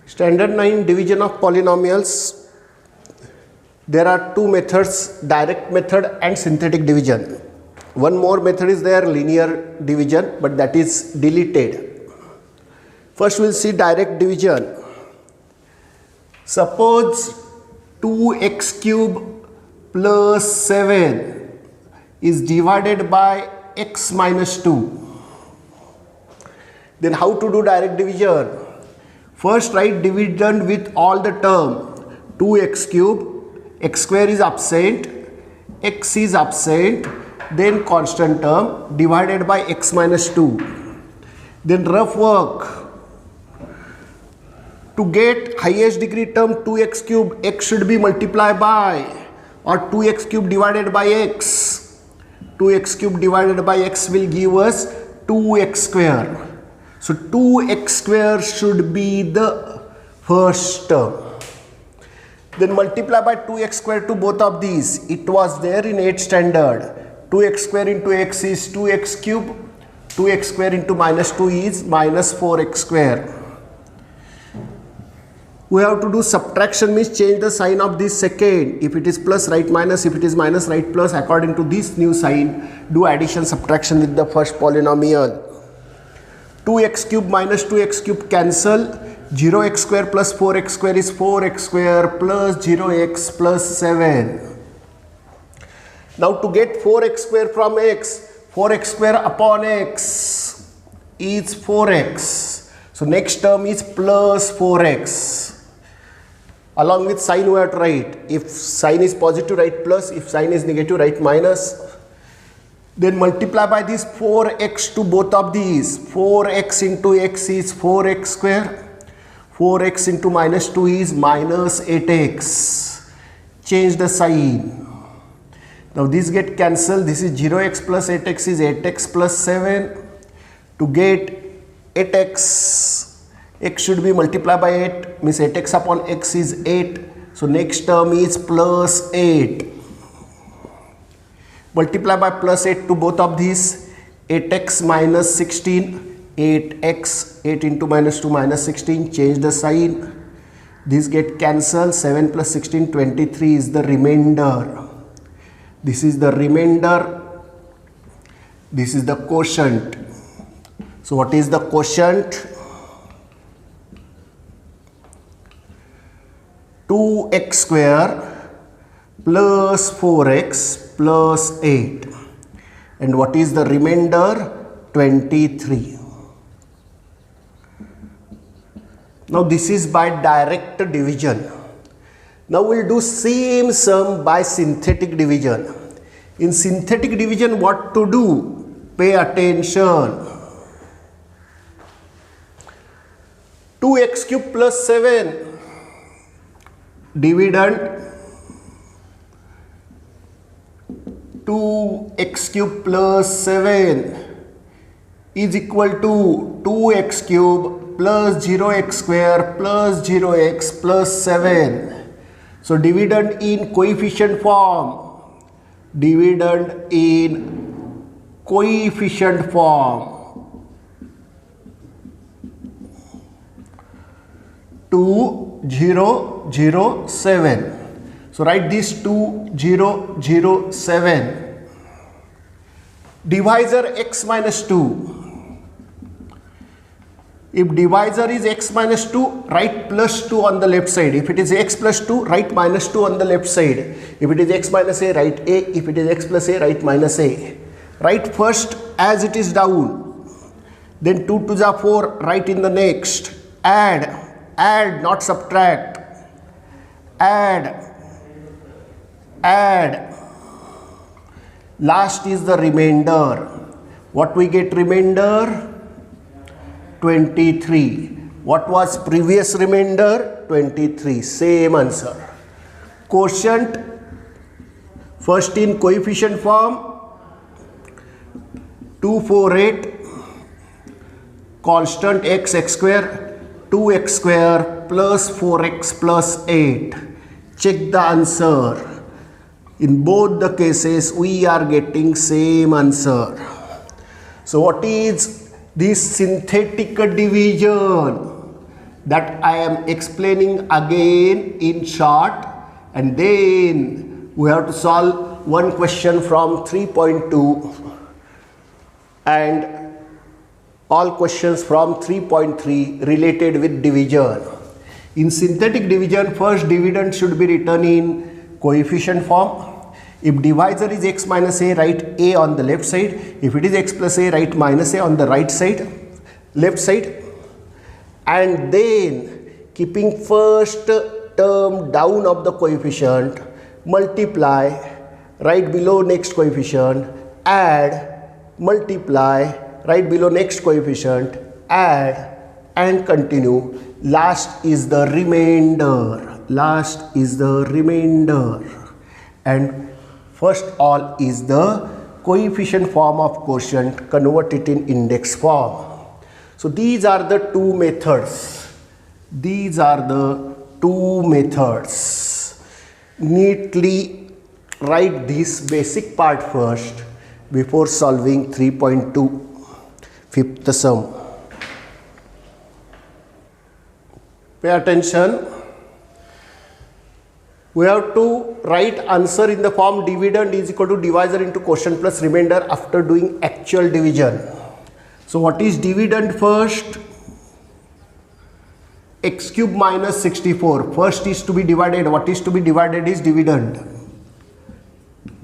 Standard 9 division of polynomials. There are two methods, direct method and synthetic division. One more method is there, linear division, but that is deleted. First we'll see direct division. Suppose 2x cube plus 7 is divided by x minus 2. Then how to do direct division? First write dividend with all the term. 2x cube, x square is absent, x is absent, then constant term divided by x minus 2. Then rough work. To get highest degree term 2x cube, x should be multiplied by, or 2x cube divided by x. 2x cube divided by x will give us 2x square. So 2x square should be the first term. Then multiply by 2x square to both of these. It was there in 8th standard. 2x square into x is 2x cube. 2x square into minus 2 is minus 4x square. We have to do subtraction, means change the sign of this second. If it is plus, write minus. If it is minus, write plus. According to this new sign, do addition subtraction with the first polynomial. 2x cube minus 2x cube cancel. 0x square plus 4x square is 4x square plus 0x plus 7. Now to get 4x square from x, 4x square upon x is 4x. So next term is plus 4x. Along with sign we have to write. If sign is positive, write plus. If sign is negative, write minus. Then multiply by this 4x to both of these. 4x into x is 4x square. 4x into minus 2 is minus 8x. Change the sign. Now this get cancelled. This is 0x plus 8x is 8x plus 7. To get 8x, x should be multiplied by 8. Means 8x upon x is 8. So next term is plus 8. Multiply by plus 8 to both of these. 8x minus 16. 8x, 8 into minus 2 minus 16. Change the sign. This get cancelled. 7 plus 16, 23 is the remainder. This is the remainder. This is the quotient. So what is the quotient? 2x square plus 4x plus 8. And what is the remainder? 23. Now this is by direct division. Now we'll do same sum by synthetic division. In synthetic division, what to do? Pay attention. 2x cube plus 7. Dividend 2x cube plus 7 is equal to 2x cube plus 0x square plus 0x plus 7. So dividend in coefficient form. Dividend in coefficient form. 2, 0, 0, 7. So write this 2, 0, 0, 7. Divisor x minus 2. If divisor is x minus 2, write plus 2 on the left side. If it is x plus 2, write minus 2 on the left side. If it is x minus a, write a. If it is x plus a, write minus a. Write first as it is down. Then 2 to the 4, write in the next. Add. Add, not subtract. Add. Add. Last is the remainder. What we get remainder? 23. What was previous remainder? 23. Same answer. Quotient, first in coefficient form, 248. Constant x square. 2x square plus 4x plus 8. Check the answer. In both the cases, we are getting same answer. So what is this synthetic division? that I am explaining again in short, and then we have to solve one question from 3.2 and all questions from 3.3 related with division. In synthetic division, first dividend should be written in coefficient form. If divisor is x minus a, write a on the left side. If it is x plus a, write minus a on the right side, left side. And then keeping first term down of the coefficient, multiply, right below next coefficient, add, multiply, right below next coefficient, add, and continue. Last is the remainder. Last is the remainder. And first all is the coefficient form of quotient, convert it in index form. So these are the two methods. These are the two methods. Neatly write this basic part first before solving 3.2, fifth sum. Pay attention. We have to write answer in the form dividend is equal to divisor into quotient plus remainder after doing actual division. So what is dividend first? X cube minus 64. First is to be divided. What is to be divided is dividend.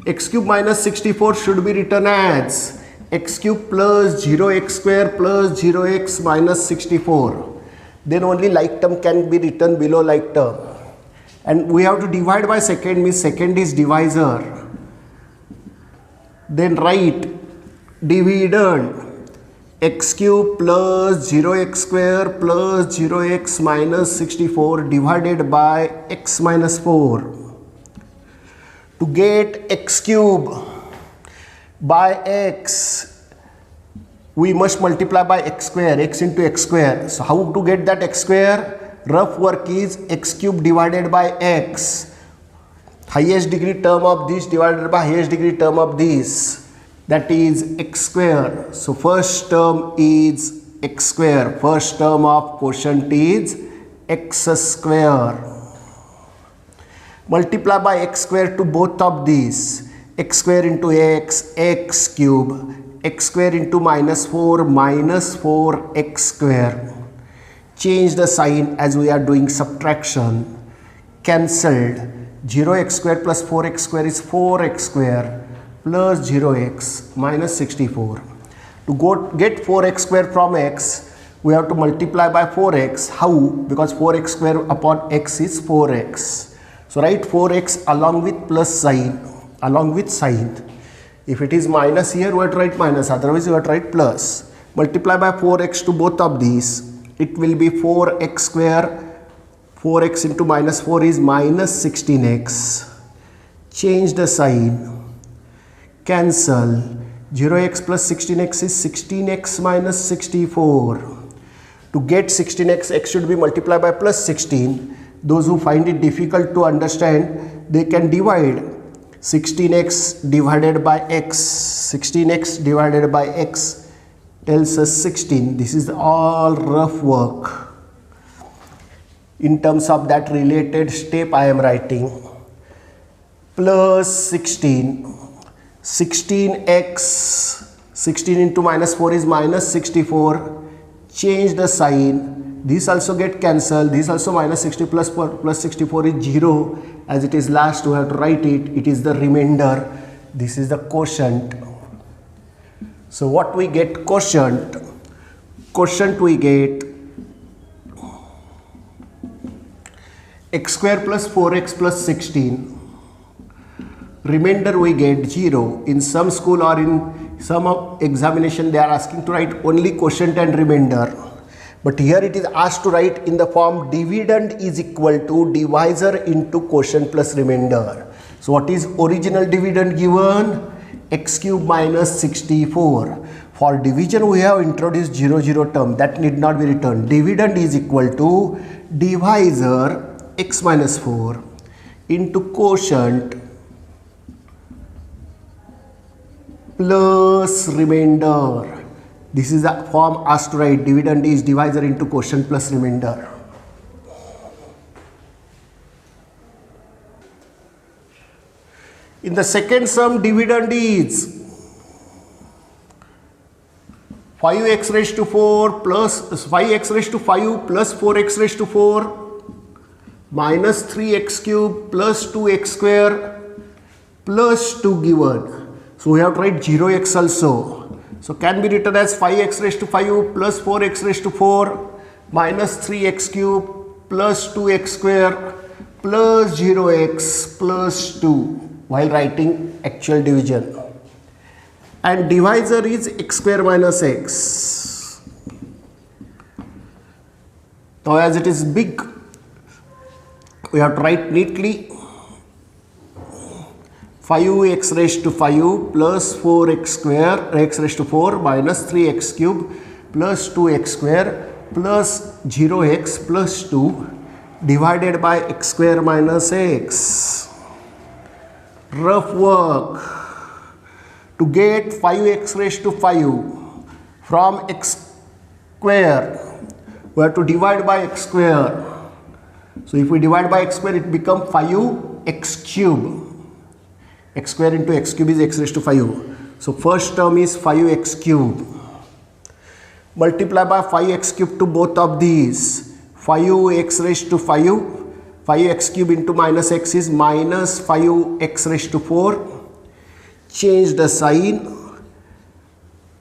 X cube minus 64 should be written as x cube plus 0x square plus 0x minus 64. Then only like term can be written below like term. And we have to divide by second, means second is divisor. Then write dividend x cube plus 0x square plus 0x minus 64 divided by x minus 4. To get x cube by x, we must multiply by x square, x into x square. So how to get that x square? Rough work is x cube divided by x, highest degree term of this divided by highest degree term of this, that is x square. So first term is x square, first term of quotient is x square. Multiply by x square to both of these, x square into x cube, x square into minus 4 4x square. Change the sign as we are doing subtraction. Cancelled. 0x square plus 4x square is 4x square plus 0x minus 64. To get 4x square from x, we have to multiply by 4x. How? Because 4x square upon x is 4x. So write 4x along with plus sign, along with sign. If it is minus here, we have to write minus, otherwise you have to write plus. Multiply by 4x to both of these. It will be 4x square, 4x into minus 4 is minus 16x. Change the sign, cancel. 0x plus 16x is 16x minus 64. To get 16x, x should be multiplied by plus 16. Those who find it difficult to understand, they can divide 16x divided by x. 16x divided by x tells us 16. This is all rough work. In terms of that related step, I am writing plus 16. 16x, 16 into minus 4 is minus 64. Change the sign. This also get cancelled. This also minus 60 plus 4 plus 64 is 0. As it is last, we have to write it. It is the remainder. This is the quotient. So what we get? Quotient. Quotient we get x square plus 4x plus 16. Remainder we get 0. In some school or in some examination, they are asking to write only quotient and remainder. But here it is asked to write in the form dividend is equal to divisor into quotient plus remainder. So what is original dividend given? X cube minus 64. For division we have introduced 0 term, that need not be written. Dividend is equal to divisor x minus 4 into quotient plus remainder. This is the form asked to write. Dividend is divisor into quotient plus remainder. In the second sum, dividend is 5x raised to 4 plus 5x raised to 5 plus 4x raised to 4 minus 3x cube plus 2x square plus 2 given. So we have to write 0x also. So can be written as 5x raised to 5 plus 4x raised to 4 minus 3x cube plus 2x square plus 0x plus 2 while writing actual division. And divisor is x square minus x. Now as it is big, we have to write neatly 5x raised to 5 plus 4x square x raised to 4 minus 3x cube plus 2x square plus 0x plus 2 divided by x square minus x. Rough work. To get 5x raised to 5 from x square, we have to divide by x square. So if we divide by x square, it becomes 5x cube. X square into x cube is x raised to 5. So first term is 5x cube. Multiply by 5x cube to both of these. 5x raised to 5. 5x cube into minus x is minus 5x raised to 4. Change the sign.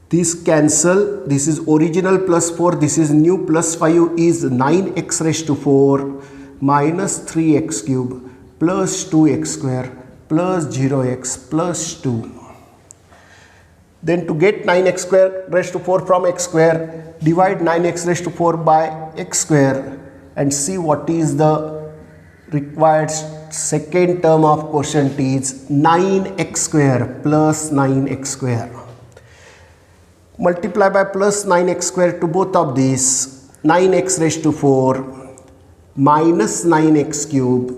This cancel. This is original plus 4. This is new plus 5 is 9x raised to 4 minus 3x cube plus 2x square plus 0x plus 2. Then to get 9x square raised to 4 from x square, divide 9x raised to 4 by x square and see what is the required second term of quotient is 9x square plus 9x square. Multiply by plus 9x square to both of these. 9x raised to 4 minus 9x cube.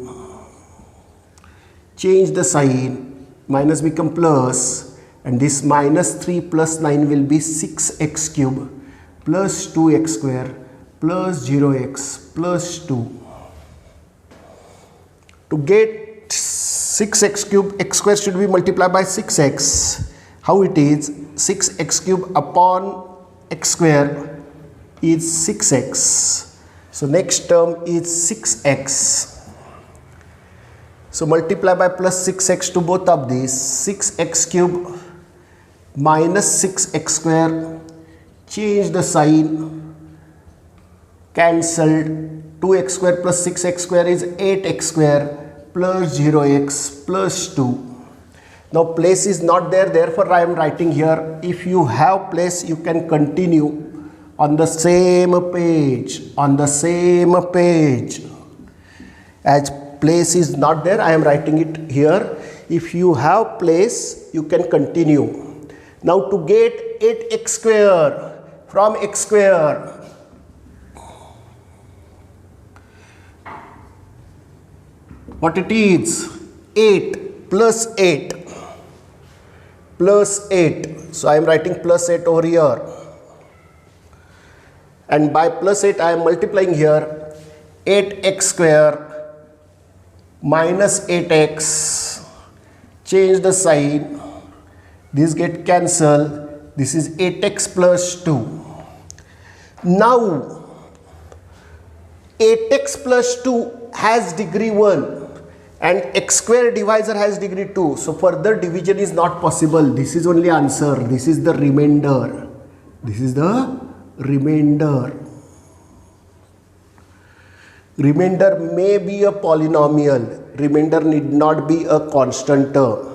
Change the sign. Minus become plus. And this minus 3 plus 9 will be 6x cube plus 2x square plus 0x plus 2. To get 6x cube, x square should be multiplied by 6x. How it is? 6x cube upon x square is 6x. So next term is 6x. So multiply by plus 6x to both of these. 6x cube minus 6x square. Change the sign. Cancelled. 2x square plus 6x square is 8x square plus 0x plus 2. Now place is not there, therefore I am writing here. If you have place, you can continue on the same page. On the same page. As place is not there, I am writing it here. If you have place, you can continue. Now to get 8x square from x square, what it is? 8 plus 8 plus 8. So I am writing plus 8 over here. And by plus 8 I am multiplying here. 8x square minus 8x. Change the sign. This get cancelled. This is 8x plus 2. Now 8x plus 2 has degree 1. And x square divisor has degree 2. So further division is not possible. This is only answer. This is the remainder. This is the remainder. Remainder may be a polynomial. Remainder need not be a constant term.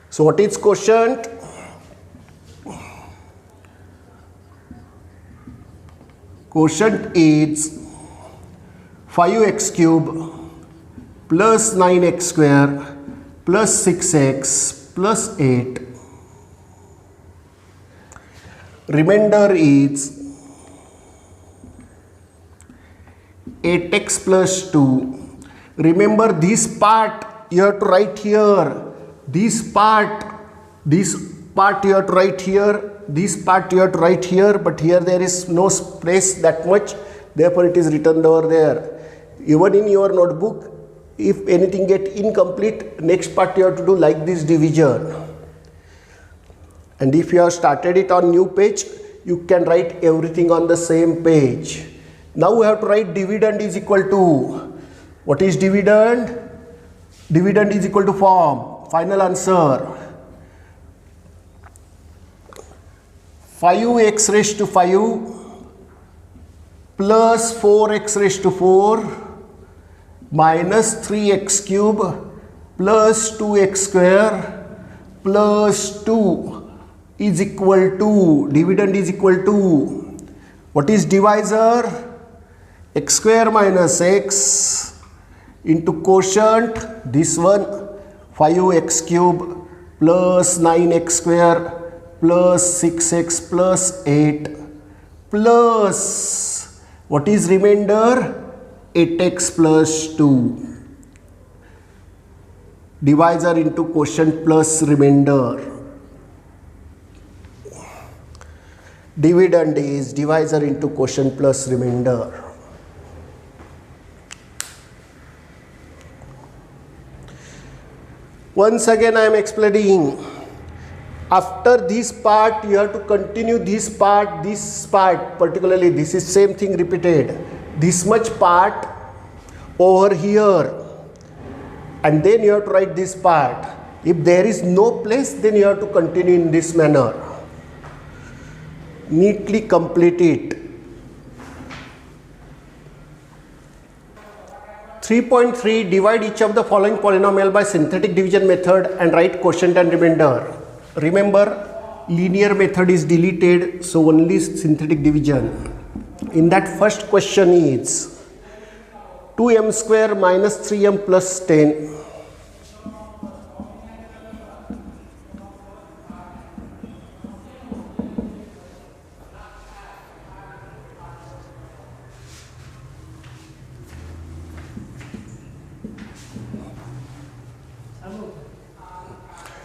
So what is quotient? Quotient is 5x cube plus 9x square plus 6x plus 8. Remainder is 8x plus 2. Remember this part you have to write here. This part you have to write here. This part you have to write here. But here there is no space that much. Therefore it is written over there. Even in your notebook, If anything get incomplete, next part you have to do like this division. And if you have started it on new page, you can write everything on the same page. Now we have to write dividend is equal to, what is dividend? Dividend is equal to form. Final answer. 5x raised to 5 plus 4x raised to 4 minus 3x cube plus 2x square plus 2 is equal to, dividend is equal to, what is divisor? X square minus x into quotient, this one, 5x cube plus 9x square plus 6x plus 8 plus, what is remainder? 8x plus 2. Divisor into quotient plus remainder. Dividend is divisor into quotient plus remainder. Once again I am explaining. After this part you have to continue this part, particularly this is same thing repeated. This much part over here, and then you have to write this part. If there is no place, then you have to continue in this manner. Neatly complete it. 3.3, divide each of the following polynomial by synthetic division method and write quotient and remainder. Remember, linear method is deleted, so only synthetic division. In that first question is 2m square minus 3m plus 10.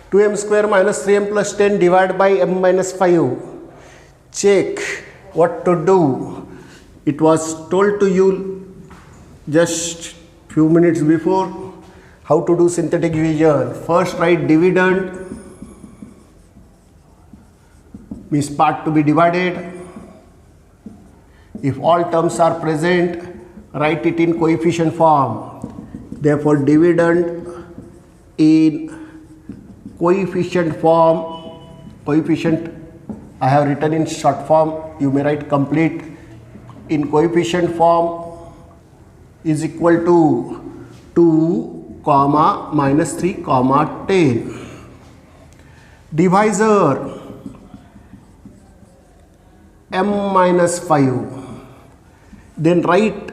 Two m square minus 3m plus 10 divided by m minus 5. Check what to do. It was told to you just few minutes before how to do synthetic division. First write dividend, means part to be divided. If all terms are present, write it in coefficient form. Therefore dividend in coefficient form, coefficient I have written in short form, you may write complete. In coefficient form is equal to 2 comma minus 3 comma 10. Divisor m minus 5. Then write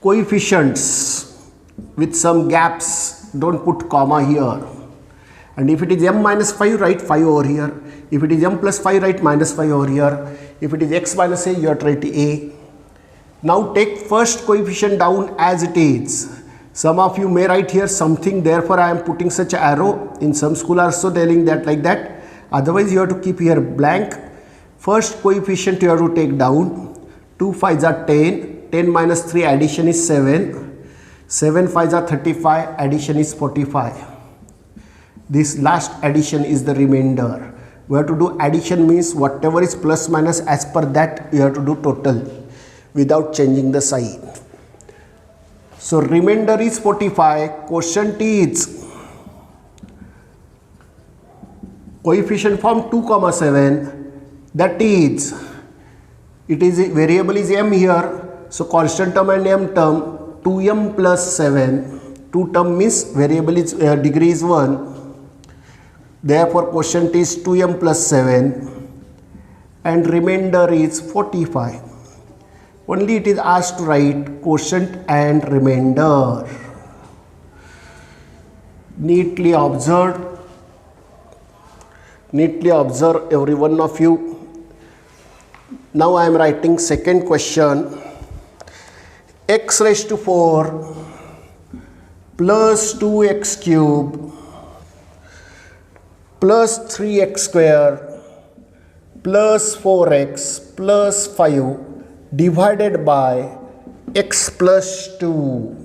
coefficients with some gaps, don't put comma here. And if it is m minus 5, write 5 over here. If it is m plus 5, write minus 5 over here. If it is x minus a, you have to write a. Now take first coefficient down as it is. Some of you may write here something, therefore I am putting such arrow. In some school also telling that like that. Otherwise you have to keep here blank. First coefficient you have to take down. 2 5s are 10. 10 minus 3 addition is 7. 7 5s are 35. Addition is 45. This last addition is the remainder. We have to do addition, means whatever is plus minus, as per that you have to do total without changing the sign. So remainder is 45, quotient is coefficient form 2 comma 7, that is, it is variable is m here, so constant term and m term, 2m plus 7, 2 term means variable is degree is 1, therefore quotient is 2m plus 7 and remainder is 45. Only it is asked to write quotient and remainder. Neatly observe every one of you. Now I am writing second question. X raised to 4 plus 2x cube plus 3x square plus 4x plus 5 divided by x plus 2.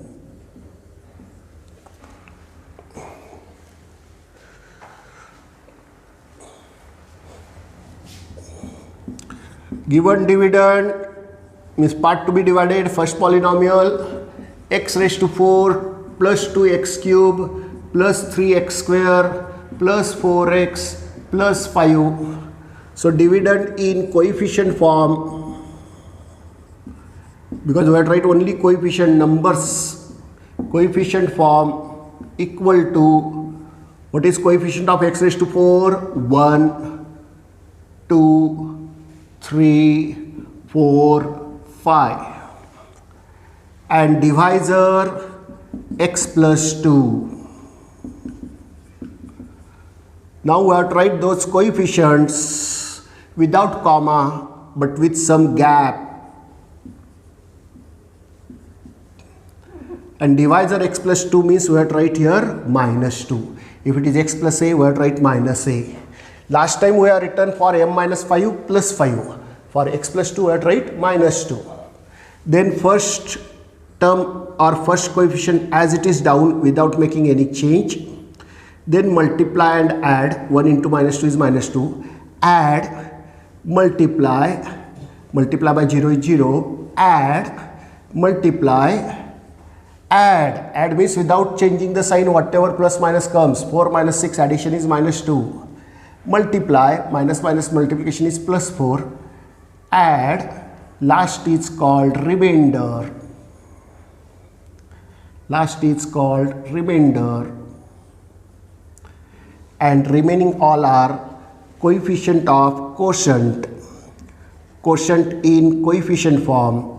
Given dividend means part to be divided, first polynomial x raised to 4 plus 2x cube plus 3x square plus 4x plus 5. So dividend in coefficient form, because we have to write only coefficient numbers, coefficient form equal to, what is coefficient of x raised to 4? 1, 2, 3, 4, 5, and divisor x plus 2. Now we have to write those coefficients without comma but with some gap, and divisor x plus 2 means we have to write here minus 2. If it is x plus a, we have to write minus a. Last time we have written for m minus 5 plus 5. For x plus 2 we have to write minus 2. Then first term or first coefficient as it is down without making any change. Then multiply and add. 1 into minus 2 is minus 2. Add, multiply by 0 is 0. Add, multiply, add means without changing the sign, whatever plus minus comes. 4 minus 6 addition is minus 2. Multiply, minus multiplication is plus 4. Add, last is called remainder. Last is called remainder. And remaining all are coefficient of quotient. Quotient in coefficient form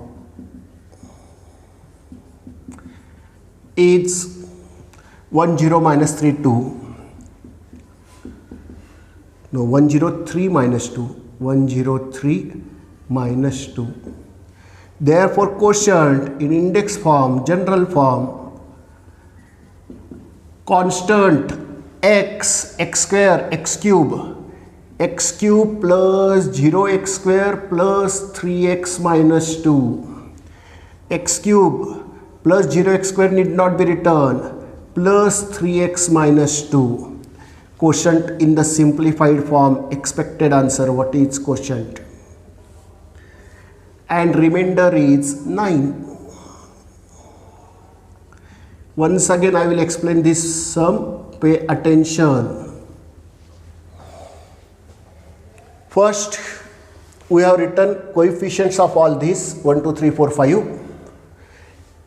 is 1 0 minus 3 2. No, 1 0 3 minus 2. 1 0 3 minus 2. Therefore quotient in index form, general form, constant x square, x cube plus 0x square plus 3x minus 2. X cube plus 0x square need not be written, plus 3x minus 2. Quotient in the simplified form, expected answer, what is quotient? And remainder is 9. Once again I will explain this sum. Pay attention. First we have written coefficients of all these 1 2 3 4 5.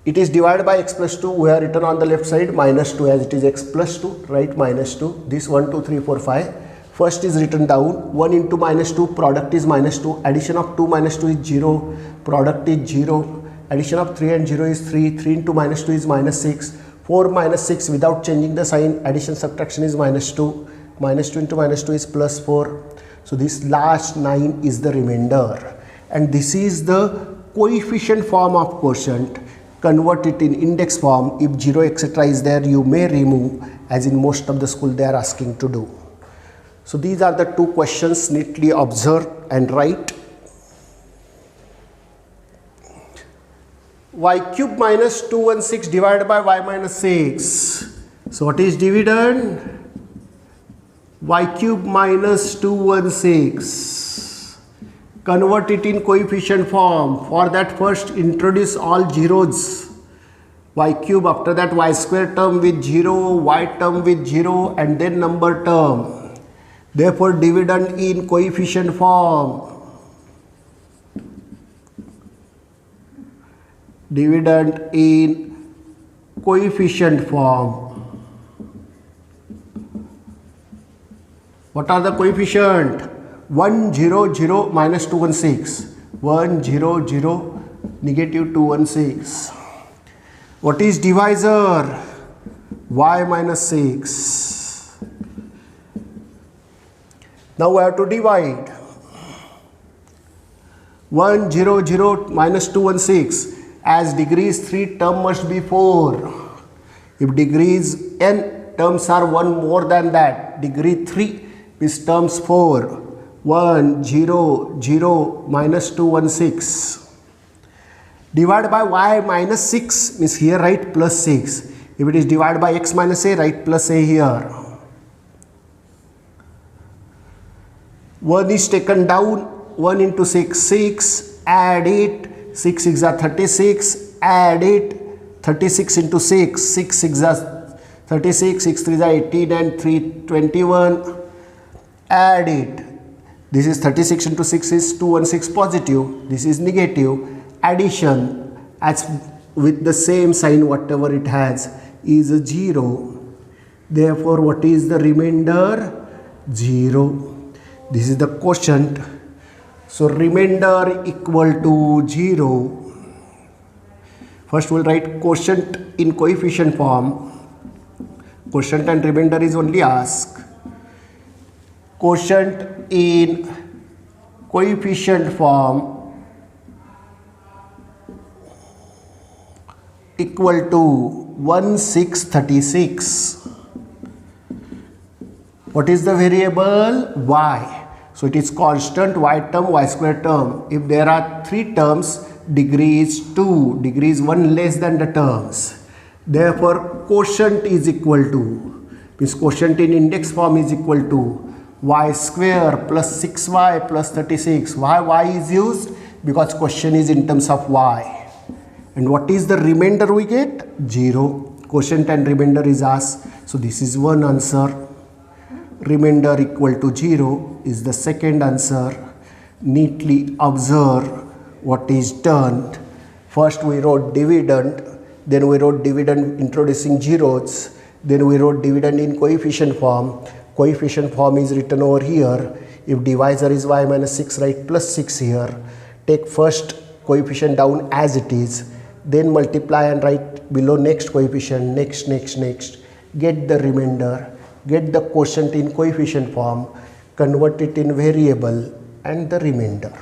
It is divided by x plus 2. We have written on the left side minus 2 as it is x plus 2, right? Minus 2. This 1 2 3 4 5. First is written down. 1 into minus 2, product is minus 2. Addition of 2 minus 2 is 0. Product is 0. Addition of 3 and 0 is 3. 3 into minus 2 is minus 6. 4 minus 6 without changing the sign, addition subtraction is minus 2. Minus 2 into minus 2 is plus 4. So this last 9 is the remainder. And this is the coefficient form of quotient. Convert it in index form. If 0 etc. is there, you may remove, as in most of the school they are asking to do. So these are the two questions. Neatly observe and write. Y cube minus 216 divided by y minus 6. So what is dividend? Y cube minus 216. Convert it in coefficient form. For that first introduce all zeros. Y cube, after that y square term with 0, y term with 0, and then number term. Therefore dividend in coefficient form. Dividend in coefficient form. What are the coefficient? 1 0 0 minus 216. 1 0 0 negative 216. What is divisor? Y minus 6. Now we have to divide. 1 0 0 minus 216. As degrees 3, term must be 4. If degrees n terms are 1 more than that, degree 3 is terms 4. 1 0 0 minus 216. Divided by y minus 6 means here write plus 6. If it is divided by x minus a, write plus a here. 1 is taken down, 1 into 6, 6, add it, 6 6 are 36, add it, 36 into 6, 6 6 are 36, 6 3 are 18 and 3 21, add it. This is 36 into 6 is 216 positive, this is negative. Addition as with the same sign whatever it has is a 0. Therefore, what is the remainder? 0. This is the quotient. So, remainder equal to 0. First, we will write quotient in coefficient form. Quotient and remainder is only asked. Quotient in coefficient form equal to 1636. What is the variable? Y. So it is constant y term, y square term. If there are 3 terms, degree is 2, degree is 1 less than the terms. Therefore, quotient is equal to, means quotient in index form is equal to y square plus 6y plus 36. Why y is used? Because question is in terms of y. And what is the remainder we get? 0. Quotient and remainder is asked. So this is one answer. Remainder equal to 0 is the second answer. Neatly observe what is done. First we wrote dividend, then we wrote dividend introducing zeros, then we wrote dividend in coefficient form. Coefficient form is written over here. If divisor is y minus 6, write plus 6 here. Take first coefficient down as it is, then multiply and write below next coefficient, next. Get the remainder, get the quotient in coefficient form, convert it in variable and the remainder.